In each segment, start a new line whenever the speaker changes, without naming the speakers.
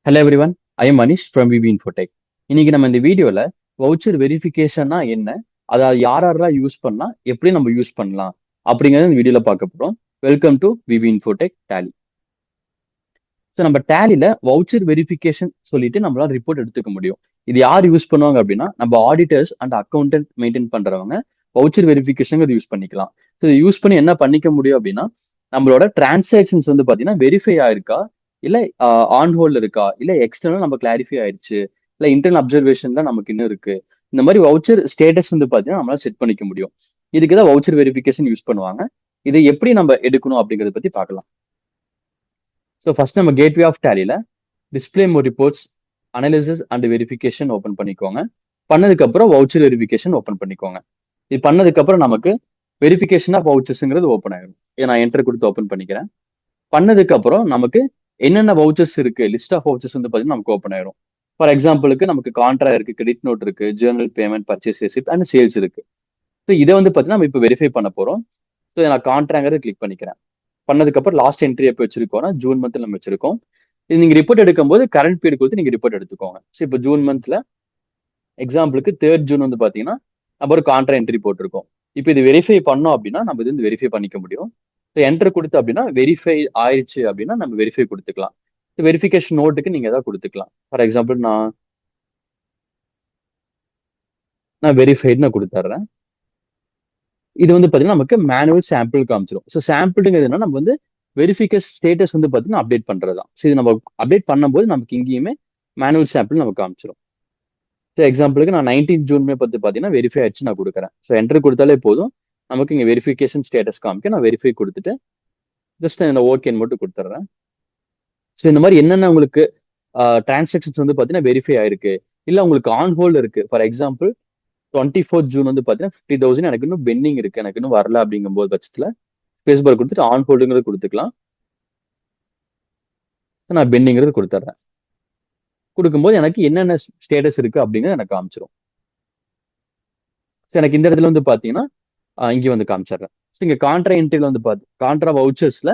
Hello everyone, I am Manish from VV Infotech. இன்னைக்கு நம்ம இந்த வீடியோல வவுச்சர் வெரிஃபிகேஷன்னா என்ன, அதை யார் யாரெல்லாம் யூஸ் பண்ணலாம், எப்படி நம்ம யூஸ் பண்ணலாம் அப்படிங்கறத இந்த வீடியோல பார்க்க போறோம். Welcome to VV Infotech Tally. So நம்ம டேலில வவுச்சர் வெரிஃபிகேஷன் சொல்லிட்டு நம்மளால ரிப்போர்ட் எடுத்துக்க முடியும். இது யார் யூஸ் பண்ணுவாங்க அப்படின்னா, நம்ம ஆடிட்டர்ஸ் அண்ட் அக்கௌண்டன்ட் மெயின்டைன் பண்றவங்க வவுச்சர் வெரிஃபிகேஷன் யூஸ் பண்ணிக்கலாம். ஸோ இதை யூஸ் பண்ணி என்ன பண்ணிக்க முடியும் அப்படின்னா, நம்மளோட டிரான்சாக்ஷன்ஸ் வந்து பாத்தீங்கன்னா வெரிஃபை ஆயிருக்கா, இல்ல ஆன் ஹோல்ட் இருக்கா, இல்ல எக்ஸ்டர்னல் நம்ம கிளாரிஃபை ஆயிடுச்சு, இல்ல இன்டர்னல் அப்சர்வேஷன்ல நமக்கு இன்னும் இருக்கு, இந்த மாதிரி வவுச்சர் ஸ்டேட்டஸ் வந்து பாத்தீங்கன்னா நம்மளால செட் பண்ணிக்க முடியும். இதுக்கு தான் வவுச்சர் வெரிஃபிகேஷன் யூஸ் பண்ணுவாங்க. இதை எப்படி நம்ம எடுக்கணும் அப்படிங்கறத பத்தி பார்க்கலாம். ஸோ ஃபர்ஸ்ட் நம்ம கேட்வே ஆஃப் டேலில display more reports, analysis and verification open பண்ணிக்கோங்க. பண்ணதுக்கு அப்புறம் வவுச்சர் வெரிஃபிகேஷன் ஓப்பன் பண்ணிக்கோங்க. இது பண்ணதுக்கு அப்புறம் நமக்கு வெரிஃபிகேஷன் ஆஃப் வவுச்சர்ஸ்ங்கிறது ஓப்பன் ஆயிடும். இதை நான் என்டர் கொடுத்து ஓப்பன் பண்ணிக்கிறேன். பண்ணதுக்கு அப்புறம் நமக்கு என்னென்ன வவுச்சர்ஸ் இருக்கு, லிஸ்ட் ஆஃப் வவுச்சர்ஸ் வந்து பார்த்தீங்கன்னா நமக்கு ஓப்பன் ஆயிரும். ஃபார் எக்ஸாம்பிளுக்கு நமக்கு கான்ட்ரா இருக்கு, கிரெடிட் நோட் இருக்கு, Journal payment, purchase receipt and sales இருக்கு. ஸோ இதை வந்து பார்த்தீங்கன்னா நம்ம இப்போ வெரிஃபை பண்ண போறோம். ஸோ நான் கான்ட்ராங்கிறத கிளிக் பண்ணிக்கிறேன். பண்ணதுக்கு அப்புறம் லாஸ்ட் என்ட்ரி எப்போ வச்சிருக்கோம்னா ஜூன் மந்த்ல நம்ம வச்சிருக்கோம். இது நீங்க ரிப்போர்ட் எடுக்கும்போது கரண்ட் பீரியட் கொடுத்து நீங்க ரிப்போர்ட் எடுத்துக்கோங்க. ஸோ இப்போ ஜூன் மந்த்ல எக்ஸாம்பிளுக்கு 3rd ஜூன் வந்து பாத்தீங்கன்னா நம்ம ஒரு கான்ட்ரா என்ட்ரி போட்டிருக்கோம். இப்போ இது வெரிஃபை பண்ணோம் அப்படின்னா நம்ம இது வந்து வெரிஃபை பண்ணிக்க முடியும். ஸோ என்டர் கொடுத்து அப்படின்னா வெரிஃபை ஆயிடுச்சு அப்படின்னா நம்ம வெரிஃபை கொடுத்துக்கலாம். வெரிஃபிகேஷன் நோட்டுக்கு நீங்க ஏதாவது கொடுத்துக்கலாம். ஃபார் எக்ஸாம்பிள் நான் வெரிஃபைடு நான் கொடுத்துட்றேன். இது வந்து பாத்தீங்கன்னா நமக்கு மேனுவல் சாம்பிள் காமிச்சிடும். ஸோ சாம்பிள்ங்கிறதுனா நம்ம வந்து வெரிஃபிகேஷன் ஸ்டேட்டஸ் வந்து பாத்தீங்கன்னா அப்டேட் பண்றது தான். ஸோ இது நம்ம அப்டேட் பண்ணும்போது நமக்கு இங்கேயுமே மேனுவல் சாம்பிள் நமக்கு காமிச்சிடும். ஸோ எக்ஸாம்பிளுக்கு நான் 19 ஜூன்மே பார்த்து பார்த்தீங்கன்னா வெரிஃபை ஆயிடுச்சு நான் கொடுக்குறேன். ஸோ என்டர் கொடுத்தாலே போதும், நமக்கு இங்கே வெரிஃபிகேஷன் ஸ்டேட்டஸ் காமிக்க. நான் வெரிஃபை கொடுத்துட்டு ஜஸ்ட் இந்த ஓகேன்னு மட்டும் கொடுத்துட்றேன். ஸோ இந்த மாதிரி என்னென்ன உங்களுக்கு டிரான்சாக்ஷன்ஸ் வந்து பார்த்தீங்கன்னா வெரிஃபை ஆயிருக்கு, இல்லை உங்களுக்கு ஆன் ஹோல்டு இருக்கு. ஃபார் எக்ஸாம்பிள் 24th ஜூன் வந்து பார்த்தீங்கன்னா 50,000 எனக்கு இன்னும் பெண்டிங் இருக்கு, எனக்கு இன்னும் வரல அப்படிங்கும்போது பட்சத்தில் ஸ்பேஸ் பார் கொடுத்துட்டு ஆன் ஹோல்டுங்கிறது கொடுத்துக்கலாம். நான் பெண்டிங்கிறது கொடுத்துட்றேன். கொடுக்கும்போது எனக்கு என்னென்ன ஸ்டேட்டஸ் இருக்கு அப்படிங்கிறது எனக்கு காமிச்சிடும். எனக்கு இந்த இடத்துல வந்து பாத்தீங்கன்னா இங்கே வந்து காமிச்சிடுறேன். ஸோ இங்கே கான்ட்ரா என்ட்ரியில் வந்து கான்ட்ரா வவுச்சர்ஸ்ல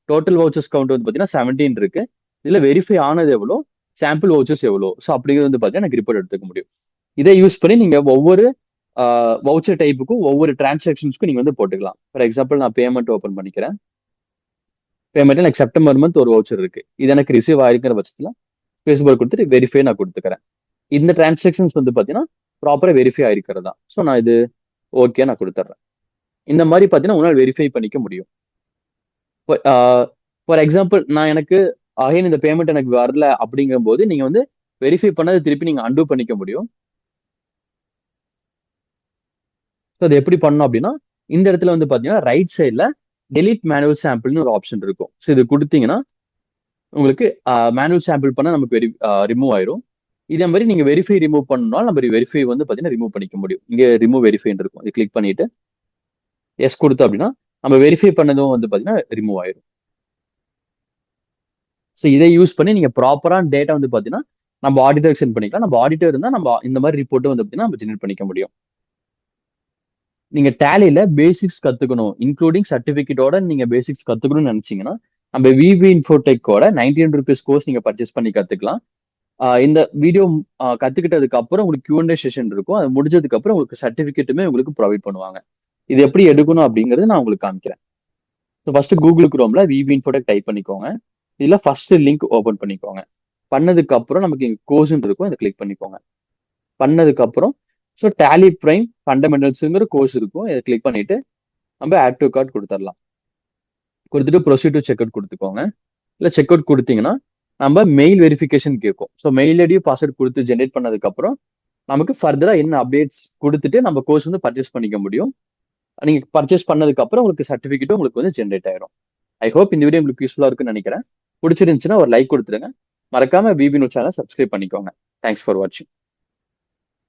டோட்டல் வவுச்சர்ஸ் கவுண்ட் வந்து பார்த்தீங்கன்னா 17 இருக்கு. இதுல வெரிஃபை ஆனது எவ்வளோ, சாம்பிள் வவுச்சர்ஸ் எவ்வளோ, ஸோ அப்படிங்கிறது வந்து பார்த்தீங்கன்னா எனக்கு ரிப்போர்ட் எடுத்துக்க முடியும். இதை யூஸ் பண்ணி நீங்க ஒவ்வொரு வவுச்சர் டைப்புக்கும் ஒவ்வொரு டிரான்சாக்ஷன்ஸ்க்கும் நீங்க வந்து போட்டுக்கலாம். ஃபார் எக்ஸாம்பிள் நான் பேமெண்ட் ஓப்பன் பண்ணிக்கிறேன். பேமெண்ட் எனக்கு செப்டம்பர் மந்த் ஒரு வவுச்சர் இருக்கு, இது எனக்கு ரிசீவ் ஆயிருக்கிற பட்சத்தில் ஃபேஸ்புக் கொடுத்துட்டு வெரிஃபை நான் கொடுத்துக்கிறேன். இந்த டிரான்சாக்ஷன்ஸ் வந்து பார்த்தீங்கன்னா ப்ராப்பரா வெரிஃபை ஆயிருக்கிறதா. ஸோ நான் இது ஓகே நான் கொடுத்துட்றேன். இந்த மாதிரி பார்த்தீங்கன்னா உங்களால் வெரிஃபை பண்ணிக்க முடியும். ஃபார் எக்ஸாம்பிள் நான் எனக்கு அகைன் இந்த பேமெண்ட் எனக்கு வரல அப்படிங்கும் போது நீங்க வந்து வெரிஃபை பண்ணதை திருப்பி நீங்க அன்டூ பண்ணிக்க முடியும். ஸோ அது எப்படி பண்ணணும் அப்படின்னா, இந்த இடத்துல வந்து பாத்தீங்கன்னா ரைட் சைட்ல டெலிட் மேனுவல் சாம்பிள்னு ஒரு ஆப்ஷன் இருக்கும். ஸோ இது கொடுத்தீங்கன்னா உங்களுக்கு மேனுவல் சாம்பிள் பண்ண நமக்கு ரிமூவ் ஆயிரும். இதே மாதிரி நீங்க வெரிஃபை ரிமூவ் பண்ணாலும் நம்ம வெரிஃபை வந்து பாத்தீங்கன்னா ரிமூவ் பண்ணிக்க முடியும். இங்க ரிமூவ் வெரிஃபைன்னு இருக்கும், இது கிளிக் பண்ணிட்டு எஸ் கொடுத்தோம் அப்படின்னா நம்ம வெரிஃபை பண்ணதும் வந்து பாத்தீங்கன்னா ரிமூவ் ஆயிரும். ஸோ இதை யூஸ் பண்ணி நீங்க ப்ராப்பரான டேட்டா வந்து பாத்தீங்கன்னா நம்ம ஆடிட்டர் சென்ட் பண்ணிக்கலாம். நம்ம ஆடிட்டர் இருந்தா நம்ம இந்த மாதிரி ரிப்போர்ட்டும் வந்து பாத்தீங்கன்னா நம்ம ஜெனரேட் பண்ணிக்க முடியும். நீங்க டேலில பேசிக்ஸ் கத்துக்கணும், இன்க்ளூடிங் சர்டிபிகேட்டோட நீங்க பேசிக்ஸ் கத்துக்கணும்னு நினைச்சீங்கன்னா நம்ம விவி இன்ஃபோடெக்கோட 99 rupees கோர்ஸ் நீங்க பர்ச்சேஸ் பண்ணி கத்துக்கலாம். இந்த வீடியோ கத்துக்கிட்டதுக்கு அப்புறம் உங்களுக்கு Q&A செஷன் இருக்கும். அது முடிஞ்சதுக்கு அப்புறம் உங்களுக்கு சர்டிபிகேட்டுமே உங்களுக்கு ப்ரொவைட் பண்ணுவாங்க. இது எப்படி எடுக்கணும் அப்படிங்கறது நான் உங்களுக்கு காமிக்கிறேன். ஸோ ஃபர்ஸ்ட் கூகுள் குரோம்ல விவி இன்ஃபோடெக் டைப் பண்ணிக்கோங்க. இதுல ஃபர்ஸ்ட் லிங்க் ஓபன் பண்ணிக்கோங்க. பண்ணதுக்கு அப்புறம் நமக்கு இங்க கோர்ஸ் இருக்கும், இதை கிளிக் பண்ணிக்கோங்க. பண்ணதுக்கு அப்புறம் ஸோ டேலி பிரைம் ஃபண்டமெண்டல்ஸ்ங்கிற கோர்ஸ் இருக்கும், இதை கிளிக் பண்ணிட்டு நம்ம ஆட் டு கார்ட் கொடுத்துடலாம். கொடுத்துட்டு ப்ரொசீட் டு செக் அவுட் கொடுத்துக்கோங்க. இல்லை செக் அவுட் கொடுத்தீங்கன்னா நம்ம மெயில் வெரிஃபிகேஷன் கேட்கும். ஸோ மெயில் ஐடியும் பாஸ்வேர்ட் கொடுத்து ஜென்ரேட் பண்ணதுக்கு அப்புறம் நமக்கு ஃபர்தரா என்ன அப்டேட்ஸ் கொடுத்துட்டு நம்ம கோர்ஸ் வந்து பர்ச்சேஸ் பண்ணிக்க முடியும். நீங்க பர்ச்சேஸ் பண்ணதுக்கு அப்புறம் உங்களுக்கு சர்டிஃபிகேட்டும் உங்களுக்கு வந்து ஜென்ரேட் ஆயிடும். ஐ ஹோப் இந்த வீடியோ உங்களுக்கு யூஸ்ஃபுல்லா இருக்குன்னு நினைக்கிறேன். பிடிச்சிருந்துச்சுன்னா ஒரு லைக் கொடுத்துருங்க. மறக்காம விவி நியூஸ் சேனல் சப்ஸ்கிரைப் பண்ணிக்கோங்க. தேங்க்ஸ் ஃபார் வாட்சிங்.